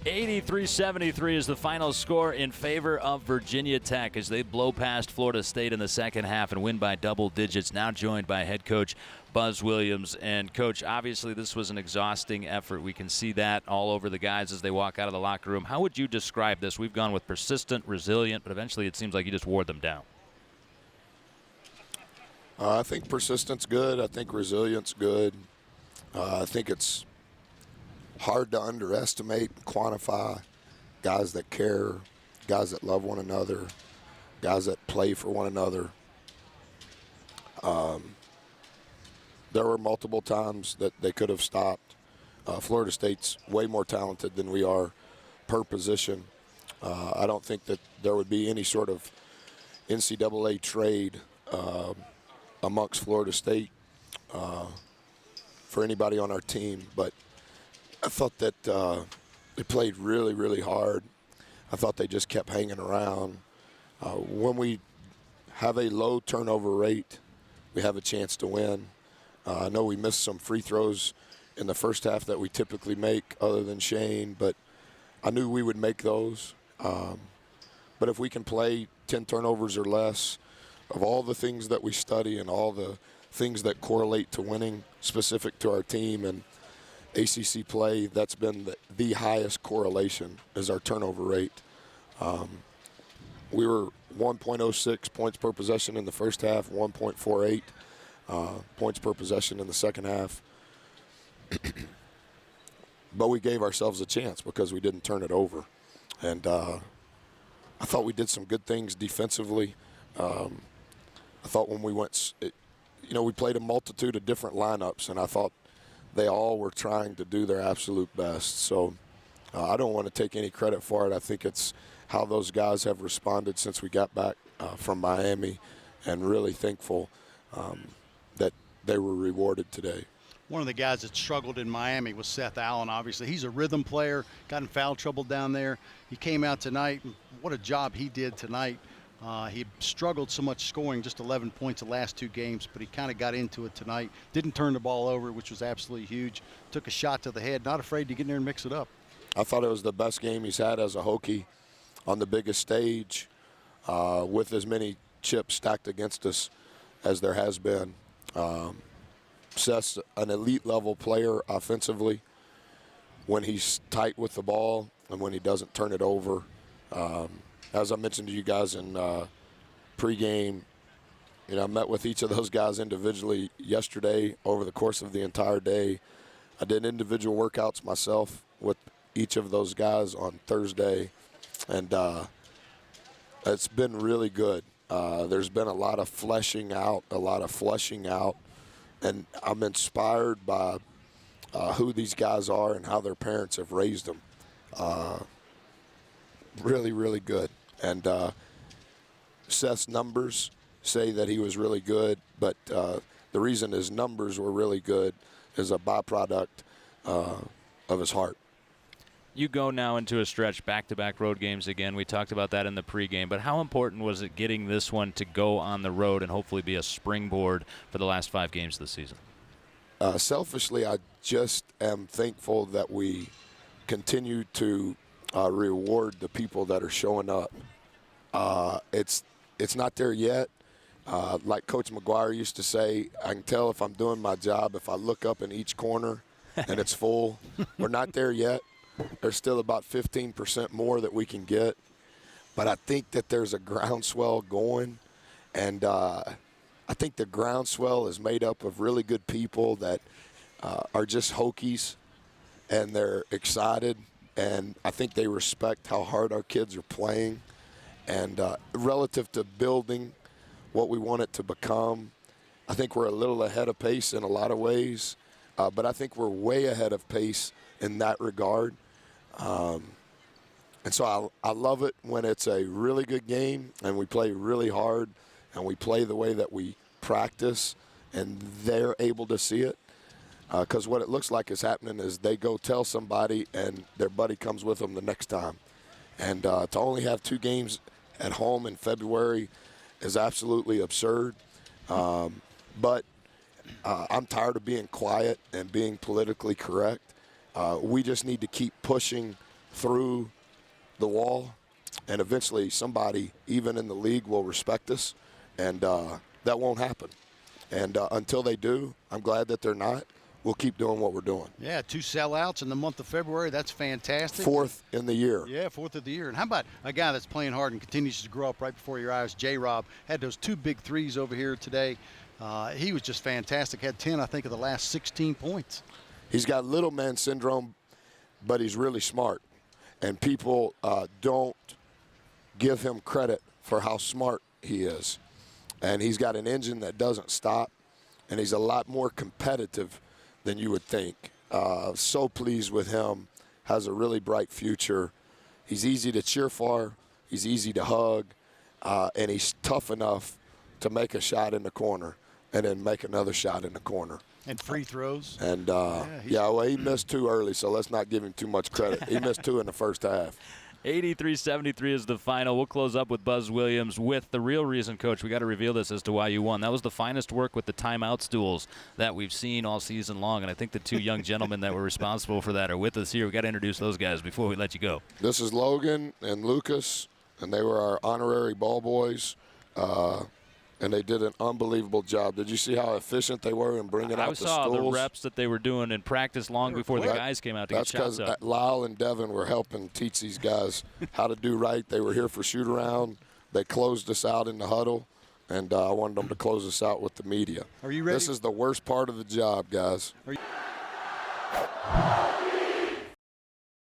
83-73 is the final score in favor of Virginia Tech as they blow past Florida State in the second half and win by double digits. Now joined by head coach Buzz Williams. And, Coach, obviously this was an exhausting effort. We can see that all over the guys as they walk out of the locker room. How would you describe this? We've gone with persistent, resilient, but eventually it seems like you just wore them down. I think persistence good. I think resilience good. I think it's hard to underestimate and quantify guys that care, guys that love one another, guys that play for one another. There were multiple times that they could have stopped. Florida State's way more talented than we are per position. I don't think that there would be any sort of NCAA trade amongst Florida State for anybody on our team, but I thought that they played really, really hard. I thought they just kept hanging around. When we have a low turnover rate, we have a chance to win. I know we missed some free throws in the first half that we typically make other than Shane, but I knew we would make those. But if we can play 10 turnovers or less, of all the things that we study and all the things that correlate to winning specific to our team and ACC play, that's been the highest correlation is our turnover rate. We were 1.06 points per possession in the first half, 1.48 points per possession in the second half. But we gave ourselves a chance because we didn't turn it over. And I thought we did some good things defensively. I thought when we went, we played a multitude of different lineups, and I thought they all were trying to do their absolute best. So I don't want to take any credit for it. I think it's how those guys have responded since we got back from Miami, and really thankful that they were rewarded today. One of the guys that struggled in Miami was Seth Allen, obviously. He's a rhythm player, got in foul trouble down there. He came out tonight, and what a job he did tonight. He struggled so much scoring, just 11 points the last two games, but he kind of got into it tonight. Didn't turn the ball over, which was absolutely huge. Took a shot to the head, not afraid to get in there and mix it up. I thought it was the best game he's had as a Hokie on the biggest stage with as many chips stacked against us as there has been. Seth's an elite-level player offensively when he's tight with the ball and when he doesn't turn it over. As I mentioned to you guys in pregame, I met with each of those guys individually yesterday over the course of the entire day. I did individual workouts myself with each of those guys on Thursday, and it's been really good. There's been a lot of fleshing out, and I'm inspired by who these guys are and how their parents have raised them. Really, really good. And Seth's numbers say that he was really good, but the reason his numbers were really good is a byproduct of his heart. You go now into a stretch, back-to-back road games again. We talked about that in the pregame, but how important was it getting this one to go on the road and hopefully be a springboard for the last 5 games of the season? Selfishly, I just am thankful that we continue to reward the people that are showing up. It's not there yet. Like Coach McGuire used to say, I can tell if I'm doing my job if I look up in each corner and it's full. We're not there yet. There's still about 15% more that we can get. But I think that there's a groundswell going. And I think the groundswell is made up of really good people that are just Hokies, and they're excited. And I think they respect how hard our kids are playing. And relative to building what we want it to become, I think we're a little ahead of pace in a lot of ways. But I think we're way ahead of pace in that regard. And so I love it when it's a really good game and we play really hard and we play the way that we practice and they're able to see it. Because what it looks like is happening is they go tell somebody and their buddy comes with them the next time. And to only have 2 games at home in February is absolutely absurd. But I'm tired of being quiet and being politically correct. We just need to keep pushing through the wall, and eventually somebody, even in the league, will respect us, and that won't happen. And until they do, I'm glad that they're not. We'll keep doing what we're doing. Yeah, 2 sellouts in the month of February. That's fantastic. 4th in the year. Yeah, 4th of the year. And how about a guy that's playing hard and continues to grow up right before your eyes? J-Rob had those 2 big threes over here today. He was just fantastic. Had 10, I think, of the last 16 points. He's got little man syndrome, but he's really smart. And people don't give him credit for how smart he is. And he's got an engine that doesn't stop, and he's a lot more competitive than you would think. So pleased with him. Has a really bright future. He's easy to cheer for. He's easy to hug. And he's tough enough to make a shot in the corner and then make another shot in the corner. And free throws. And, well, he missed 2 early, so let's not give him too much credit. He missed 2 in the first half. 83-73 is the final. We'll close up with Buzz Williams with the real reason, Coach. We got to reveal this as to why you won. That was the finest work with the timeout stools that we've seen all season long, and I think the 2 young gentlemen that were responsible for that are with us here. We got to introduce those guys before we let you go. This is Logan and Lucas, and they were our honorary ball boys. And they did an unbelievable job. Did you see how efficient they were in bringing out the stools? I saw the reps that they were doing in practice long before the guys came out to get shots up. That's because Lyle and Devin were helping teach these guys how to do right. They were here for shoot-around. They closed us out in the huddle, and I wanted them to close us out with the media. Are you ready? This is the worst part of the job, guys. Are you